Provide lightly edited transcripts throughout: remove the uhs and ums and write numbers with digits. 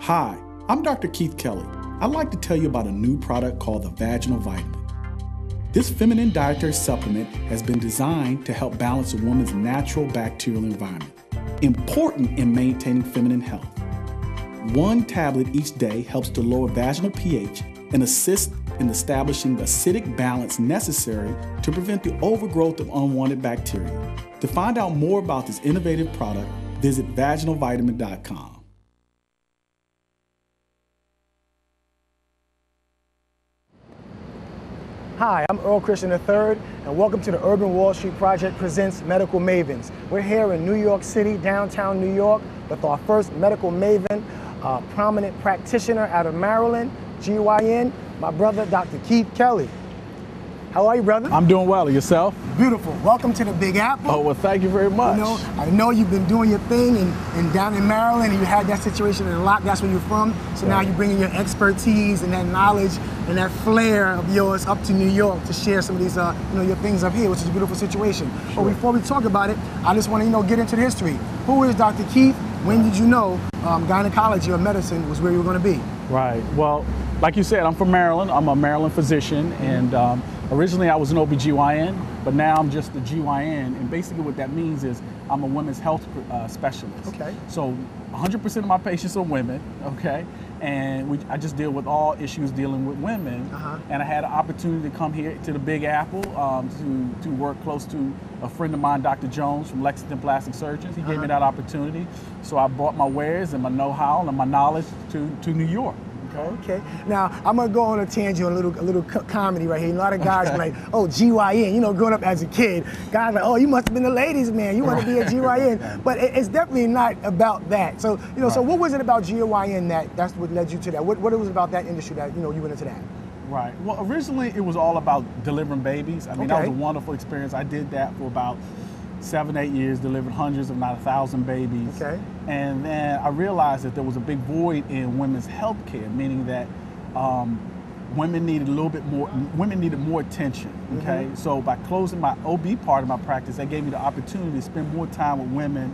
Hi, I'm Dr. Keith Kelly. I'd like to tell you about a new product called the Vaginal Vitamin. This feminine dietary supplement has been designed to help balance a woman's natural bacterial environment, important in maintaining feminine health. One tablet each day helps to lower vaginal pH and assist in establishing the acidic balance necessary to prevent the overgrowth of unwanted bacteria. To find out more about this innovative product, visit vaginalvitamin.com. Hi, I'm Earl Christian III, and welcome to the Urban Wall Street Project presents Medical Mavens. We're here in New York City, downtown New York, with our first medical maven, a prominent practitioner out of Maryland, GYN, my brother, Dr. Keith Kelly. How are you, brother? I'm doing well. Yourself? Beautiful. Welcome to the Big Apple. Oh, well, thank you very much. You know, I know you've been doing your thing and down in Maryland, and you had that situation in Locke. That's where you're from. So now you're bringing your expertise and that knowledge and that flair of yours up to New York to share some of these, your things up here, which is a beautiful situation. Sure. But before we talk about it, I just want to, get into the history. Who is Dr. Keith? When did you know gynecology or medicine was where you were going to be? Right. Well, like you said, I'm from Maryland. I'm a Maryland physician, and originally I was an OBGYN, but now I'm just a GYN, and basically what that means is I'm a women's health specialist. Okay. So 100% of my patients are women, okay? And I just deal with all issues dealing with women. And I had an opportunity to come here to the Big Apple to work close to a friend of mine, Dr. Jones from Lexington Plastic Surgeons. He gave me that opportunity. So I brought my wares and my know-how and my knowledge to New York. Okay. Now, I'm going to go on a tangent, a little comedy right here. A lot of guys are like, oh, GYN, growing up as a kid, guys are like, oh, you must have been the ladies' man. You want to be a GYN. But it's definitely not about that. So, so what was it about GYN that's what led you to that? What it was about that industry that, you went into that? Right. Well, originally it was all about delivering babies. I mean, that was a wonderful experience. I did that for about 7-8 years, delivered hundreds, if not 1,000 babies. Okay. And then I realized that there was a big void in women's health care, meaning that women needed more attention, okay? So by closing my OB part of my practice, that gave me the opportunity to spend more time with women,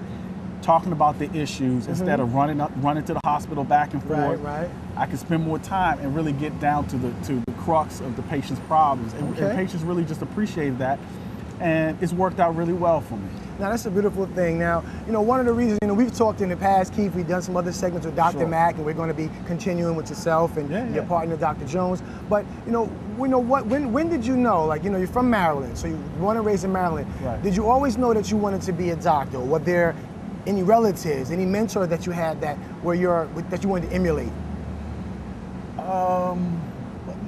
talking about the issues instead of running to the hospital back and forth. Right. I could spend more time and really get down to the crux of the patient's problems. And patients really just appreciated that. And it's worked out really well for me. Now, that's a beautiful thing. Now, one of the reasons, we've talked in the past, Keith, we've done some other segments with Dr. Mack, and we're going to be continuing with yourself and your partner, Dr. Jones. But, when did you know, you're from Maryland, so you were born and raised in Maryland. Right. Did you always know that you wanted to be a doctor? Or were there any relatives, any mentor that you had that you wanted to emulate?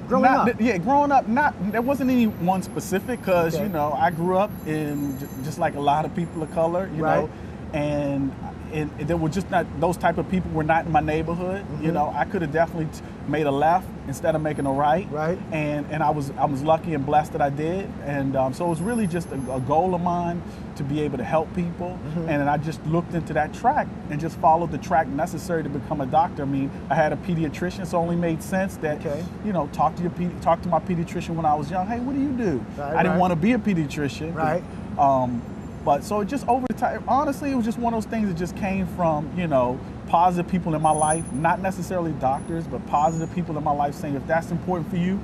Growing up, there wasn't any one specific, because I grew up in just like a lot of people of color, you know, and there were just not, those type of people were not in my neighborhood. I could have definitely made a left instead of making a right. And I was lucky and blessed that I did, and so it was really just a goal of mine to be able to help people. And I just looked into that track and just followed the track necessary to become a doctor. I mean, I had a pediatrician, so it only made sense that talk to my pediatrician when I was young. Hey, what do you do? I didn't want to be a pediatrician. But so it just over time, honestly, it was just one of those things that just came from, positive people in my life, not necessarily doctors, but positive people in my life saying, if that's important for you,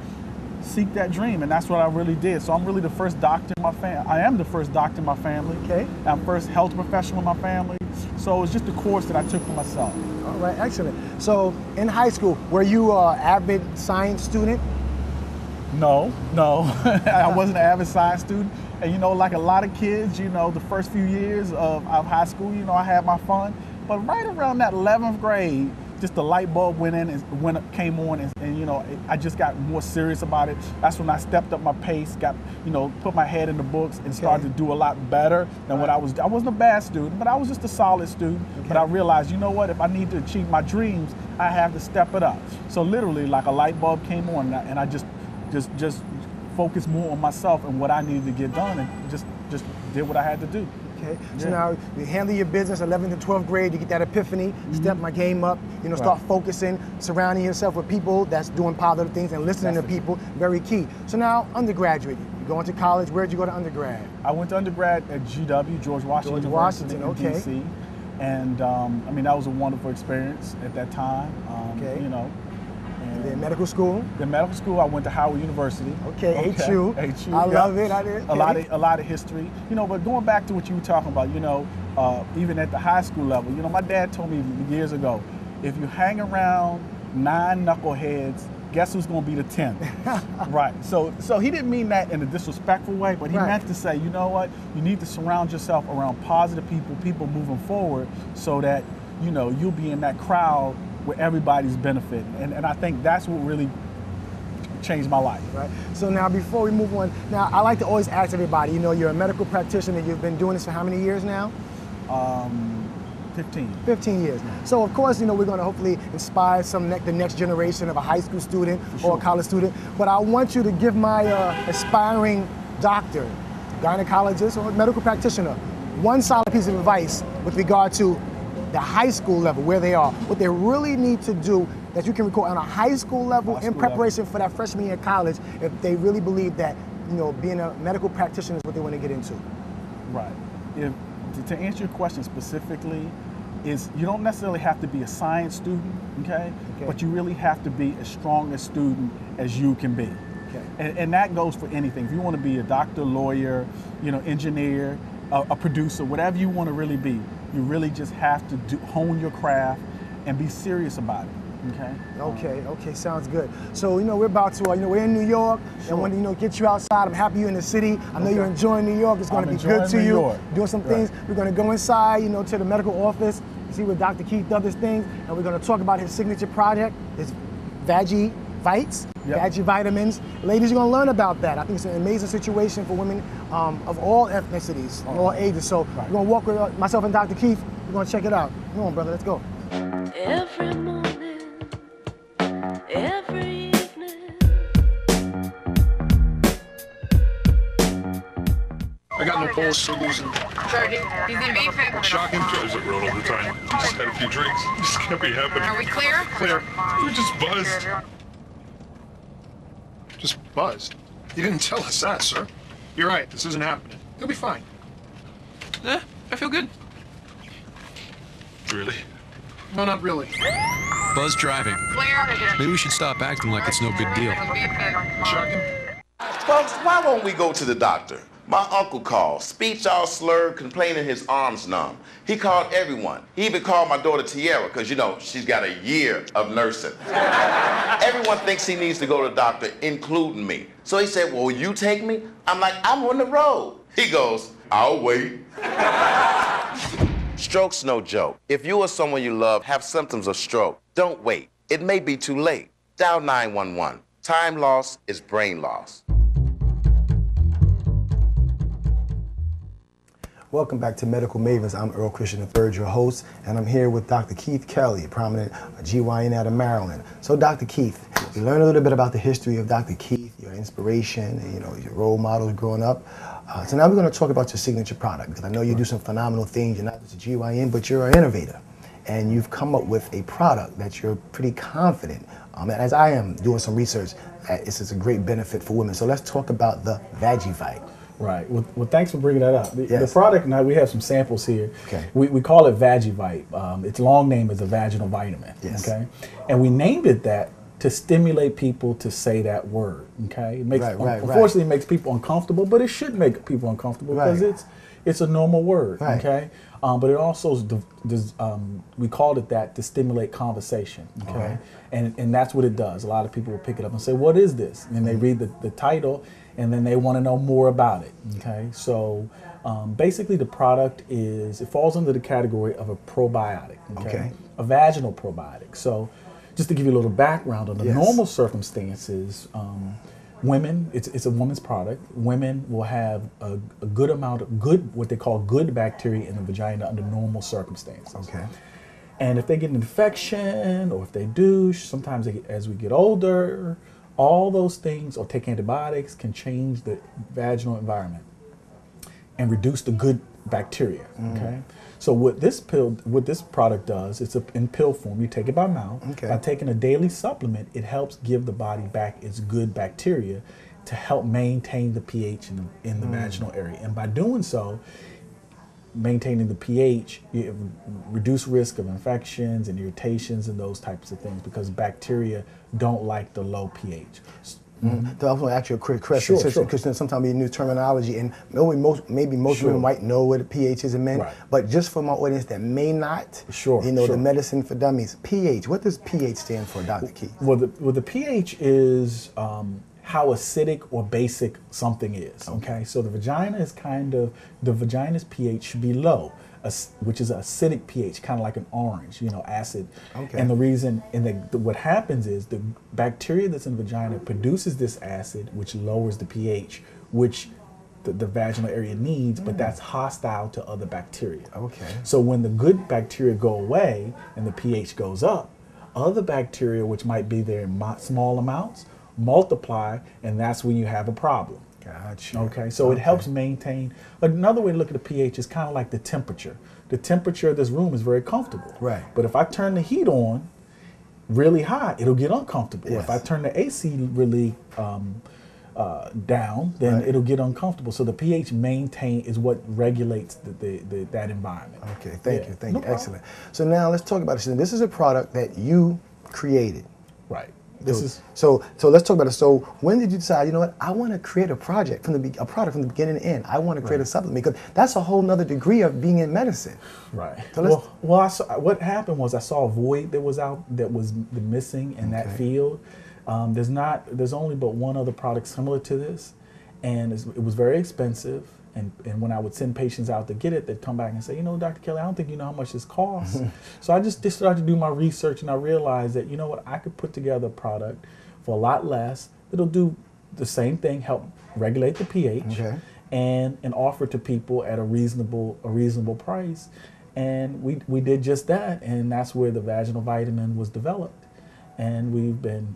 seek that dream. And that's what I really did. So I'm really the first doctor in my family. I am the first doctor in my family. I'm first health professional in my family. So it's just a course that I took for myself. All right, excellent. So in high school, were you an avid science student? No, I wasn't an avid science student. And like a lot of kids, the first few years of high school, I had my fun. But right around that 11th grade, just the light bulb went in and came on, and I just got more serious about it. That's when I stepped up my pace, put my head in the books and started to do a lot better than what I was. I wasn't a bad student, but I was just a solid student. But I realized, if I need to achieve my dreams, I have to step it up. So literally, like a light bulb came on, and I just focused more on myself and what I needed to get done, and just did what I had to do. Okay, so now you handle your business, 11th and 12th grade, you get that epiphany, step my game up, start focusing, surrounding yourself with people that's doing positive things and listening to people, very key. So now, undergraduate, you go into college, where'd you go to undergrad? I went to undergrad at GW, George Washington University in DC. And I mean, that was a wonderful experience at that time. Okay. You know. And then medical school? Then medical school, I went to Howard University. Okay, HU. HU. I love it. I did. A lot of history. You know, but going back to what you were talking about, you know, even at the high school level, you know, my dad told me years ago, if you hang around 9 knuckleheads, guess who's going to be the 10th? Right. So he didn't mean that in a disrespectful way, but he meant to say, you know what, you need to surround yourself around positive people moving forward, so that, you know, you'll be in that crowd where everybody's benefiting. And I think that's what really changed my life. Right. So now, before we move on, now I like to always ask everybody, you know, you're a medical practitioner, you've been doing this for how many years now? 15. 15 years. So of course, you know, we're going to hopefully inspire the next generation of a high school student or a college student. But I want you to give my aspiring doctor, gynecologist, or medical practitioner one solid piece of advice with regard to the high school level, where they are, what they really need to do that you can record on a high school level in preparation for that freshman year of college, if they really believe that, you know, being a medical practitioner is what they want to get into. Right. To answer your question specifically, is you don't necessarily have to be a science student, okay? But you really have to be as strong a student as you can be. Okay. And that goes for anything. If you want to be a doctor, lawyer, you know, engineer, a producer, whatever you want to really be, you really just have to hone your craft and be serious about it. Okay, sounds good. So, you know, we're about to, you know, we're in New York, and want to, you know, get you outside. I'm happy you're in the city. I know you're enjoying New York. It's going to be good to you. Doing some things. We're going to go inside, you know, to the medical office, see where Dr. Keith does his things, and we're going to talk about his signature project, his Vagivites, Vagivitamins. Ladies, you're going to learn about that. I think it's an amazing situation for women of all ethnicities, all ages. So we're going to walk with myself and Dr. Keith. We're going to check it out. Come on, brother, let's go. Every morning, every evening. I got no balls to lose him. Sergeant, he's in Maven. Shocking. Drives it road all the time. Just had a few drinks. Just can't be happening. Are we clear? Clear. We're just buzzed. Just buzzed? You didn't tell us that, sir. You're right. This isn't happening. He'll be fine. I feel good. Really? No, not really. Buzz driving. Clear. Maybe we should stop acting like it's no big deal. Shocking. Folks, why won't we go to the doctor? My uncle called, speech all slurred, complaining his arms numb. He called everyone. He even called my daughter Tiara, because, you know, she's got a year of nursing. Everyone thinks he needs to go to the doctor, including me. So he said, well, will you take me? I'm like, I'm on the road. He goes, I'll wait. Stroke's no joke. If you or someone you love have symptoms of stroke, don't wait. It may be too late. Dial 911. Time loss is brain loss. Welcome back to Medical Mavens. I'm Earl Christian III, your host, and I'm here with Dr. Keith Kelly, a prominent GYN out of Maryland. So, Dr. Keith, we learned a little bit about the history of Dr. Keith, your inspiration, you know, your role models growing up. So now we're going to talk about your signature product, because I know you do some phenomenal things. You're not just a GYN, but you're an innovator. And you've come up with a product that you're pretty confident, as I am doing some research, that it's a great benefit for women. So let's talk about the Vagivite. Right. Well, thanks for bringing that up. The product, now we have some samples here. Okay. We call it Vagivite. Its long name is a vaginal vitamin. Yes. Okay. And we named it that to stimulate people to say that word. Okay. It makes, unfortunately, it makes people uncomfortable, but it should make people uncomfortable because it's a normal word. Right. Okay. But it also we called it that to stimulate conversation. Okay. And that's what it does. A lot of people will pick it up and say, "What is this?" And they read the title, and then they want to know more about it. Okay. So basically, the product it falls under the category of a probiotic. Okay. A vaginal probiotic. So just to give you a little background, under normal circumstances, women, it's a woman's product. Women will have a good amount of what they call good bacteria in the vagina under normal circumstances. Okay. And if they get an infection or if they douche, sometimes as we get older, all those things, or take antibiotics, can change the vaginal environment and reduce the good bacteria. Okay. So what this product does, it's in pill form. You take it by mouth. Okay. By taking a daily supplement, it helps give the body back its good bacteria to help maintain the pH in the vaginal area. And by doing so, maintaining the pH, you have reduced risk of infections and irritations and those types of things, because bacteria don't like the low pH. So I was going to ask you a quick question, because sometimes we use terminology, and maybe most women might know what a pH is in men, but just for my audience that may not, the medicine for dummies, pH, what does pH stand for, Dr. Keith? Well, the pH is how acidic or basic something is, okay? So the vagina's pH should be low, which is an acidic pH, kind of like an orange, acid. Okay. And the reason, what happens is the bacteria that's in the vagina produces this acid, which lowers the pH, which the vaginal area needs, but that's hostile to other bacteria. Okay. So when the good bacteria go away and the pH goes up, other bacteria, which might be there in small amounts, multiply, and that's when you have a problem. Gotcha. Okay, so it helps maintain. Another way to look at the pH is kind of like the temperature. The temperature of this room is very comfortable. Right. But if I turn the heat on really hot, it'll get uncomfortable. Yes. If I turn the AC really down, then it'll get uncomfortable. So the pH is what regulates that environment. Okay, thank you. Excellent. So now let's talk about this. This is a product that you created. Right. So let's talk about it. So when did you decide, you know what, I want to create a product from the beginning to end. I want to create a supplement, because that's a whole nother degree of being in medicine. Right. So what happened was I saw a void that was missing in that field. There's only but one other product similar to this, and it was very expensive. And when I would send patients out to get it, they'd come back and say, Dr. Kelly, I don't think you know how much this costs. So I just started to do my research, and I realized that, I could put together a product for a lot less. It'll do the same thing, help regulate the pH, and offer to people at a reasonable price. And we did just that, and that's where the vaginal vitamin was developed. And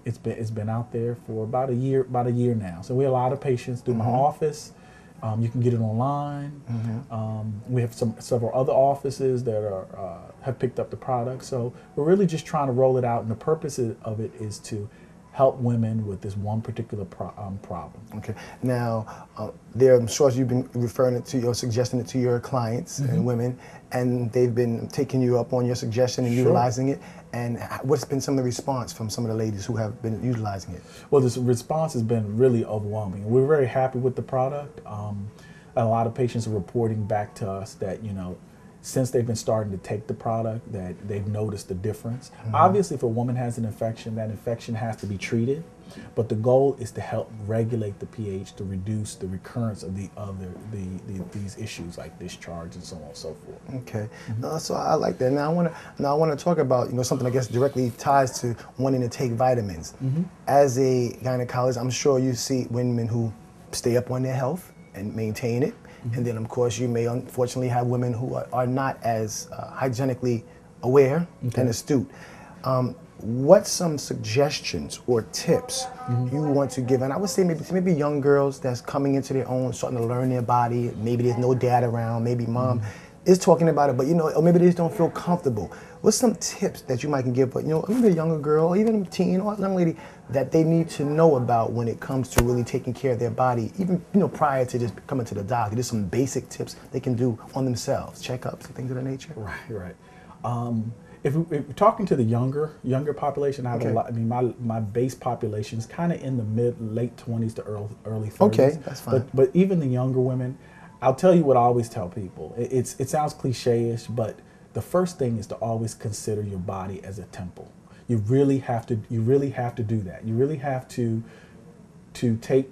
it's been out there for about a year now. So we have a lot of patients through my office. You can get it online. We have several other offices that have picked up the product. So we're really just trying to roll it out, and the purpose of it is to help women with this one particular problem. Okay. Now, I'm sure you've been referring it to, or suggesting it to your clients and women, and they've been taking you up on your suggestion and utilizing it. And what's been some of the response from some of the ladies who have been utilizing it? Well, this response has been really overwhelming. We're very happy with the product. A lot of patients are reporting back to us that, since they've been starting to take the product, that they've noticed the difference. Obviously, if a woman has an infection, that infection has to be treated, but the goal is to help regulate the pH to reduce the recurrence of these issues like discharge and so on and so forth. Okay, so I like that. Now I want to talk about something I guess directly ties to wanting to take vitamins. As a gynecologist, I'm sure you see women who stay up on their health and maintain it. And then, of course, you may unfortunately have women who are not as hygienically aware and astute. What's some suggestions or tips you want to give? And I would say maybe young girls that's coming into their own, starting to learn their body. Maybe there's no dad around. Maybe mom is talking about it, but or maybe they just don't feel comfortable. What's some tips that you might can give, but maybe a younger girl, or even a teen or a young lady, that they need to know about when it comes to really taking care of their body, even prior to just coming to the doctor? There's some basic tips they can do on themselves, checkups and things of that nature. Right. If we're talking to the younger population, I have a lot. I mean, my base population is kind of in the late 20s to early 30s. Okay, that's fine. But even the younger women, I'll tell you what I always tell people. It sounds cliche-ish, but the first thing is to always consider your body as a temple. You really have to do that. You really have to take,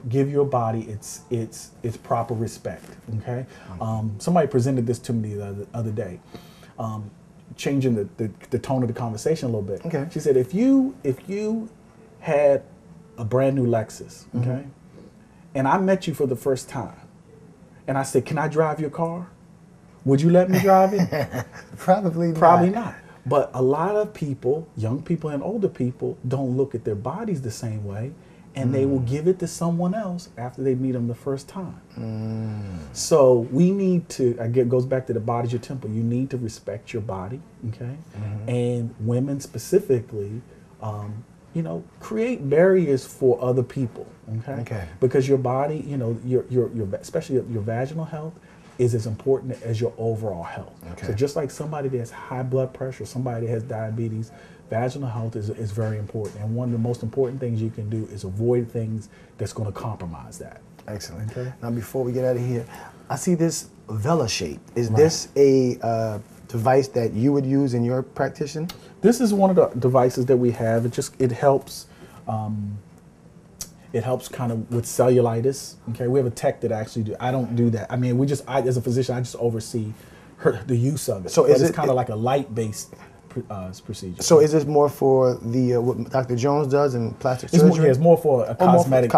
give your body its proper respect. Okay. Somebody presented this to me the other day, changing the tone of the conversation a little bit. Okay. She said, if you had a brand new Lexus, okay, and I met you for the first time, and I said, can I drive your car? Would you let me drive it? Probably not. But a lot of people, young people and older people, don't look at their bodies the same way, and they will give it to someone else after they meet them the first time. So we need to, again, it goes back to the body's your temple. You need to respect your body, okay? And women specifically, create barriers for other people, okay? Because your body, your especially your vaginal health, is as important as your overall health. Okay. So just like somebody that has high blood pressure, somebody that has diabetes, vaginal health is very important. And one of the most important things you can do is avoid things that's going to compromise that. Excellent. Okay. Now, before we get out of here, I see this Vela shape. Is this a device that you would use in your practitioner? This is one of the devices that we have. It helps. It helps kind of with cellulitis. Okay, we have a tech that actually do. I don't do that. I mean, as a physician, I just oversee the use of it. So it's kind of like a light-based procedure. So is this more for the what Dr. Jones does in plastic surgery? It's more for a cosmetic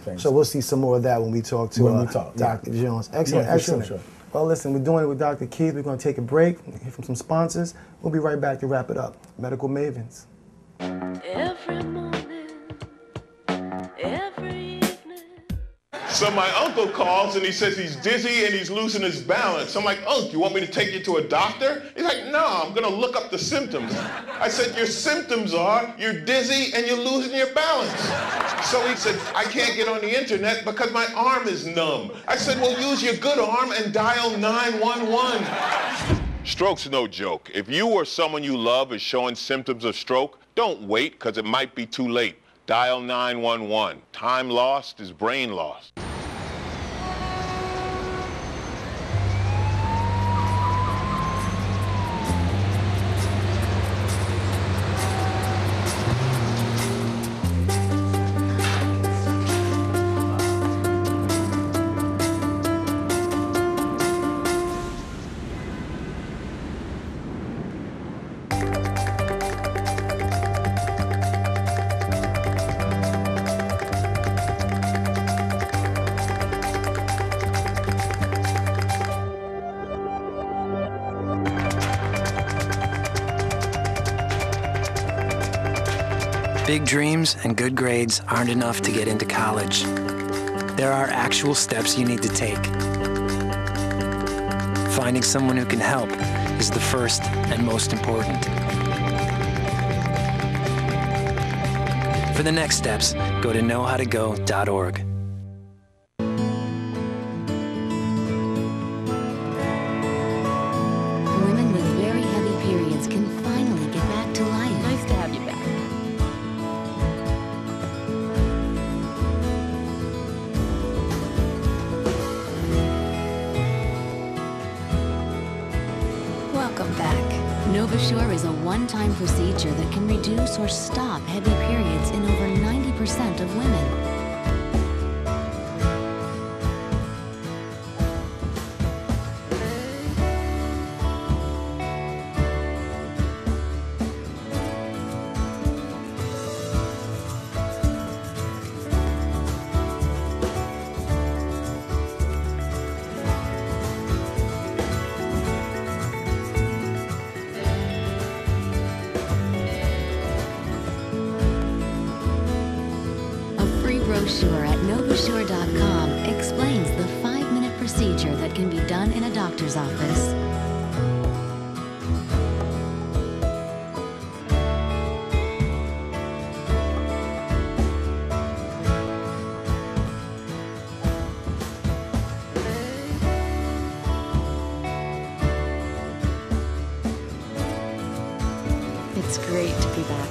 thing. So we'll see some more of that when we talk to Dr. Jones. Excellent, excellent. Sure. Well, listen, we're doing it with Dr. Keith. We're going to take a break, hear from some sponsors. We'll be right back to wrap it up. Medical Mavens. Every morning, every evening. So my uncle calls and he says he's dizzy and he's losing his balance. I'm like, Unc, you want me to take you to a doctor? He's like, no, I'm gonna look up the symptoms. I said, your symptoms are you're dizzy and you're losing your balance. So he said, I can't get on the internet because my arm is numb. I said, well, use your good arm and dial 911. Stroke's no joke. If you or someone you love is showing symptoms of stroke, don't wait because it might be too late. Dial 911. Time lost is brain lost. Big dreams and good grades aren't enough to get into college. There are actual steps you need to take. Finding someone who can help is the first and most important. For the next steps, go to knowhowtogo.org. Women with very heavy periods can finally get back to life. Nice to have you back. Welcome back. NovaSure is a one-time procedure that can reduce or stop heavy periods in over 90% of women. Brochure at novasure.com explains the 5-minute procedure that can be done in a doctor's office. It's great to be back.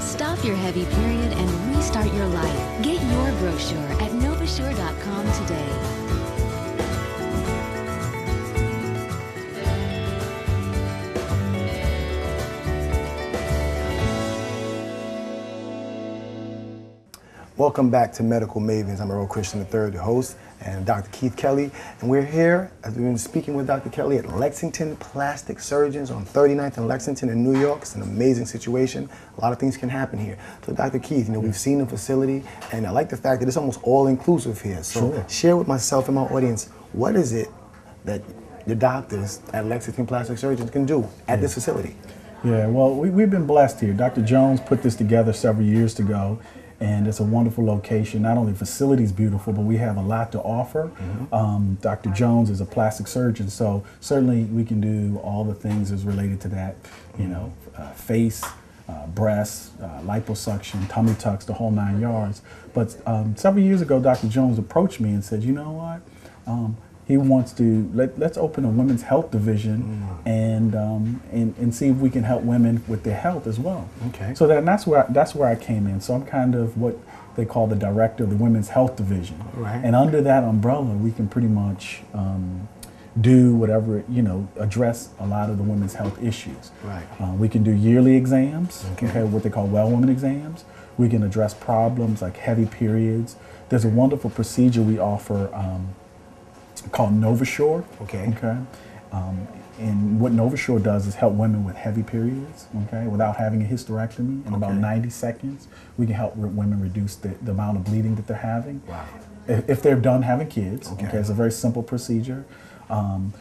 Stop your heavy period and restart your life. Get your brochure at novasure.com today. Welcome back to Medical Mavens. I'm Earl Christian III, the host, and Dr. Keith Kelly. And we're here, as we've been speaking with Dr. Kelly at Lexington Plastic Surgeons on 39th and Lexington in New York. It's an amazing situation. A lot of things can happen here. So Dr. Keith, we've seen the facility, and I like the fact that it's almost all-inclusive here. So share with myself and my audience, what is it that your doctors at Lexington Plastic Surgeons can do at this facility? Yeah, well, we've been blessed here. Dr. Jones put this together several years ago. And it's a wonderful location. Not only the facility is beautiful, but we have a lot to offer. Dr. Jones is a plastic surgeon, so certainly we can do all the things as related to that. Face, breasts, liposuction, tummy tucks, the whole 9 yards. But several years ago, Dr. Jones approached me and said, you know what? he wants to let's open a women's health division and see if we can help women with their health as well. Okay. So that's where I came in. So I'm kind of what they call the director of the women's health division. Right. And under that umbrella, we can pretty much do whatever, address a lot of the women's health issues. Right. We can do yearly exams, okay, what they call well woman exams. We can address problems like heavy periods. There's a wonderful procedure we offer called NovaSure. Okay. Okay. And what NovaSure does is help women with heavy periods, okay, without having a hysterectomy. In about 90 seconds, we can help women reduce the amount of bleeding that they're having. Wow. If they're done having kids, okay, it's a very simple procedure.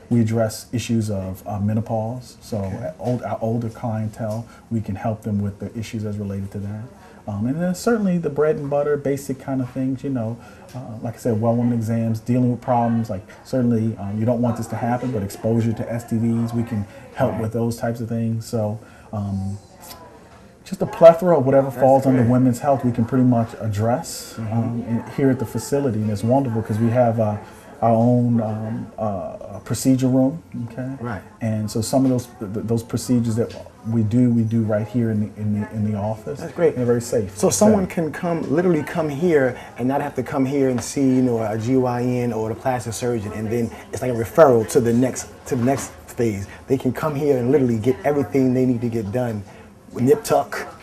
We address issues of menopause, so our older clientele, we can help them with the issues as related to that. And then certainly the bread and butter, basic kind of things, like I said, well woman exams, dealing with problems, like certainly you don't want this to happen, but exposure to STDs, we can help with those types of things. So just a plethora of whatever falls under women's health, we can pretty much address here at the facility. And it's wonderful because we have our own procedure room, okay? Right. And so some of those procedures that we do right here in the office. That's great. They're very safe. So someone can literally come here and not have to come here and see, a GYN or the plastic surgeon, and then it's like a referral to the next phase. They can come here and literally get everything they need to get done, nip tuck.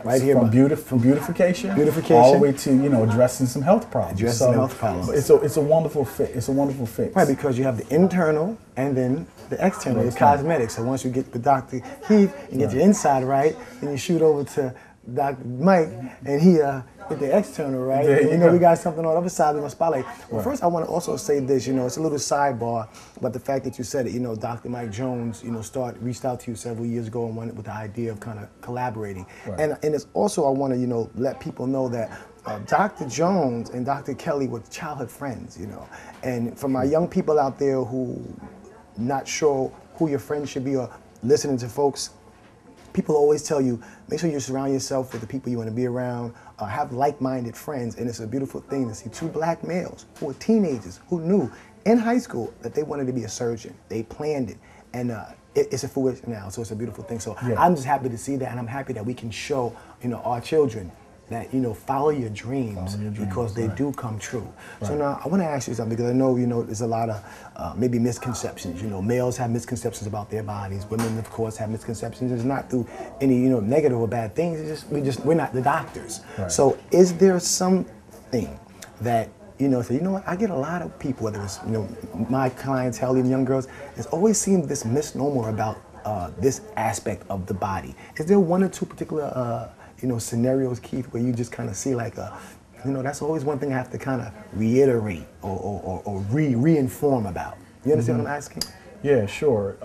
Right here, from beautification, all the way to addressing some health problems. It's a wonderful fit. It's a wonderful fix. Right, because you have the internal and then the external, the cosmetics. So once you get with Dr. Keith and get your inside right, then you shoot over to Dr. Mike and he get the external right. And, we got something on the other side of the spotlight. Well, first I want to also say this. It's a little sidebar, but the fact that you said it. Dr. Mike Jones, reached out to you several years ago and wanted with the idea of kind of collaborating. Right. And it's also I want to let people know that Dr. Jones and Dr. Kelly were childhood friends. And for my young people out there who not sure who your friends should be or listening to folks. People always tell you, make sure you surround yourself with the people you want to be around, have like-minded friends, and it's a beautiful thing to see two black males who were teenagers who knew in high school that they wanted to be a surgeon. They planned it, and it's a fruition now, so it's a beautiful thing. So I'm just happy to see that, and I'm happy that we can show, our children that, follow your dreams, because they do come true. Right. So now I want to ask you something, because I know, there's a lot of maybe misconceptions. Males have misconceptions about their bodies. Women, of course, have misconceptions. It's not through any, negative or bad things. It's just, we're not the doctors. Right. So is there something that, say, what, I get a lot of people, whether it's, my clientele, even young girls, there's always seemed this misnomer about this aspect of the body. Is there one or two particular scenarios, Keith, where you just kind of see like that's always one thing I have to kind of reiterate or re-inform about. You understand what I'm asking? Yeah, sure.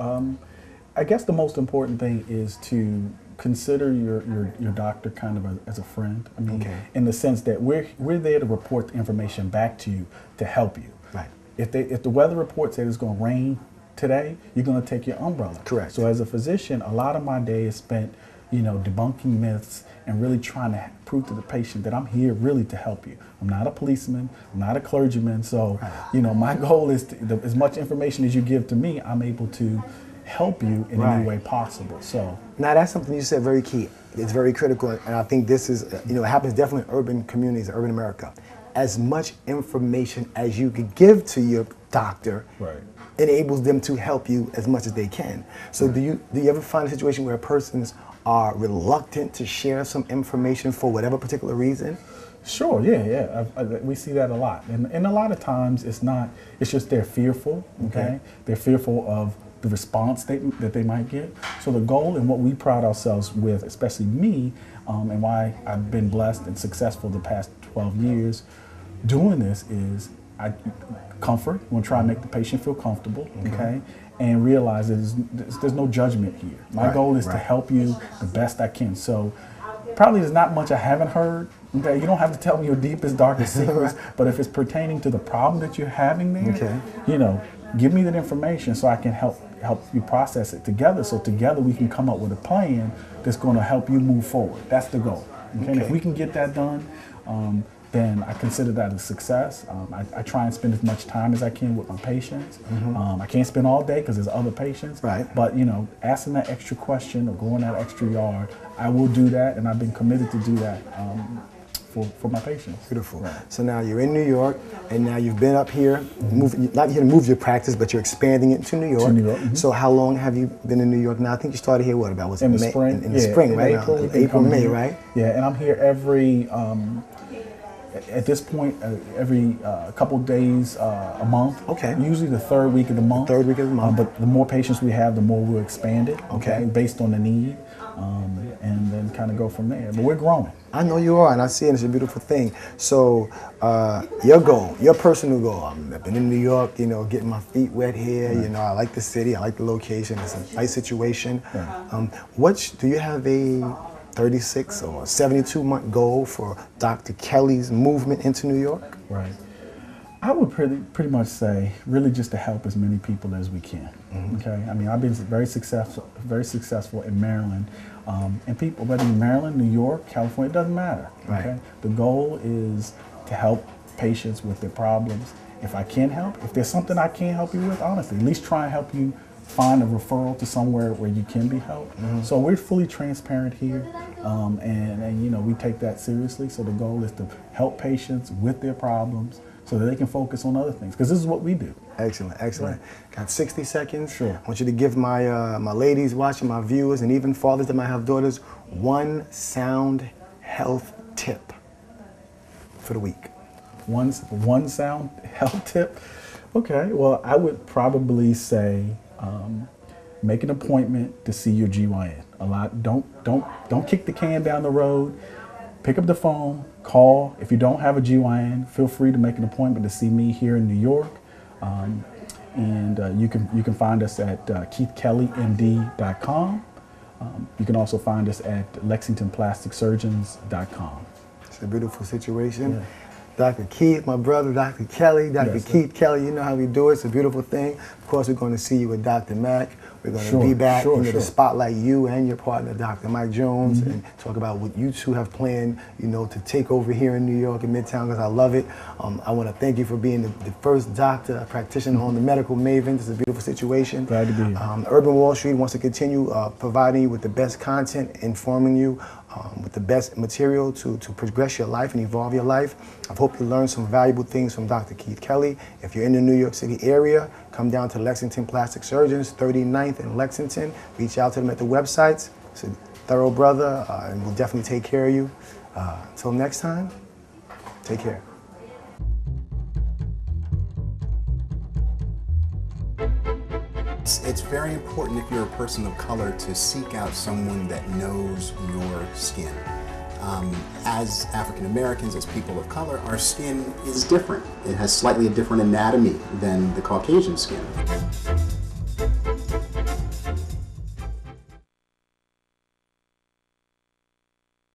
I guess the most important thing is to consider your doctor kind of as a friend. I mean, in the sense that we're there to report the information back to you to help you. Right. If the weather report says it's going to rain today, you're going to take your umbrella. Correct. So as a physician, a lot of my day is spent, debunking myths and really trying to prove to the patient that I'm here really to help you. I'm not a policeman, I'm not a clergyman, so my goal is as much information as you give to me, I'm able to help you in any way possible. So now that's something you said very key. It's very critical, and I think this is, it happens definitely in urban communities, urban America. As much information as you could give to your doctor enables them to help you as much as they can. So do you ever find a situation where persons are reluctant to share some information for whatever particular reason? Sure, yeah. We see that a lot. And a lot of times it's just they're fearful, okay? They're fearful of the response that they might get. So the goal and what we pride ourselves with, especially me, and why I've been blessed and successful the past 12 years doing this is comfort. We want to try and make the patient feel comfortable, okay? And realize that there's no judgment here. My goal is to help you the best I can. So probably there's not much I haven't heard. Okay, you don't have to tell me your deepest, darkest secrets, but if it's pertaining to the problem that you're having there, give me that information so I can help you process it together. So together we can come up with a plan that's going to help you move forward. That's the goal. Okay? And if we can get that done, then I consider that a success. I try and spend as much time as I can with my patients. I can't spend all day because there's other patients. Right. But you know, asking that extra question or going that extra yard, I will do that, and I've been committed to do that for my patients. Beautiful. Right. So now you're in New York, and now you've been up here, not here to move your practice, but you're expanding it to New York. To New York. So how long have you been in New York now? I think you started here, what, about, was it In the May? spring. In the spring, right? April, May, right? Yeah, and I'm here every, at this point, every couple days a month. Okay. Usually the third week of the month. Third week of the month. But the more patients we have, the more we'll expand it. Okay. Based on the need, and then kind of go from there. But we're growing. I know you are, and I see it. It's a beautiful thing. So, your goal, your personal goal. I've been in New York, you know, getting my feet wet here. Right. You know, I like the city, I like the location. It's a nice situation. Right. Do you have a 36 or 72-month goal for Dr. Kelly's movement into New York? Right. I would pretty much say, really just to help as many people as we can. Okay. I mean, I've been very successful in Maryland, and people, whether in Maryland, New York, California, it doesn't matter. Okay. Right. The goal is to help patients with their problems. If I can help, if there's something I can't help you with, honestly, at least try and help you find a referral to somewhere where you can be helped. So we're fully transparent here, and you know, we take that seriously. So the goal is to help patients with their problems, so that they can focus on other things, because this is what we do. Excellent, excellent. Right. Got 60 seconds. Sure. I want you to give my my ladies watching, my viewers, and even fathers that might have daughters, one sound health tip for the week. One sound health tip. Okay. Well, I would probably say make an appointment to see your GYN. Don't kick the can down the road. Pick up the phone, call. If you don't have a GYN, feel free to make an appointment to see me here in New York. And you can find us at KeithKellyMD.com. You can also find us at LexingtonPlasticSurgeons.com. It's a beautiful situation. Yeah. Dr. Keith, my brother, Dr. Kelly, Dr. Yes, Keith Kelly, you know how we do it. It's a beautiful thing. Of course, we're going to see you with Dr. Mack. We're going to be back into the spotlight, you and your partner, Dr. Mike Jones, and talk about what you two have planned, you know, to take over here in New York and Midtown, because I love it. I want to thank you for being the first doctor, practitioner on the Medical Mavens. It's a beautiful situation. Glad to be here. Urban Wall Street wants to continue providing you with the best content, informing you with the best material to progress your life and evolve your life. I hope you learned some valuable things from Dr. Keith Kelly. If you're in the New York City area, come down to Lexington Plastic Surgeons, 39th in Lexington. Reach out to them at the websites. It's a thorough brother, and we'll definitely take care of you. Until next time, take care. It's very important, if you're a person of color, to seek out someone that knows your skin. As African Americans, as people of color, our skin is different. It has slightly a different anatomy than the Caucasian skin.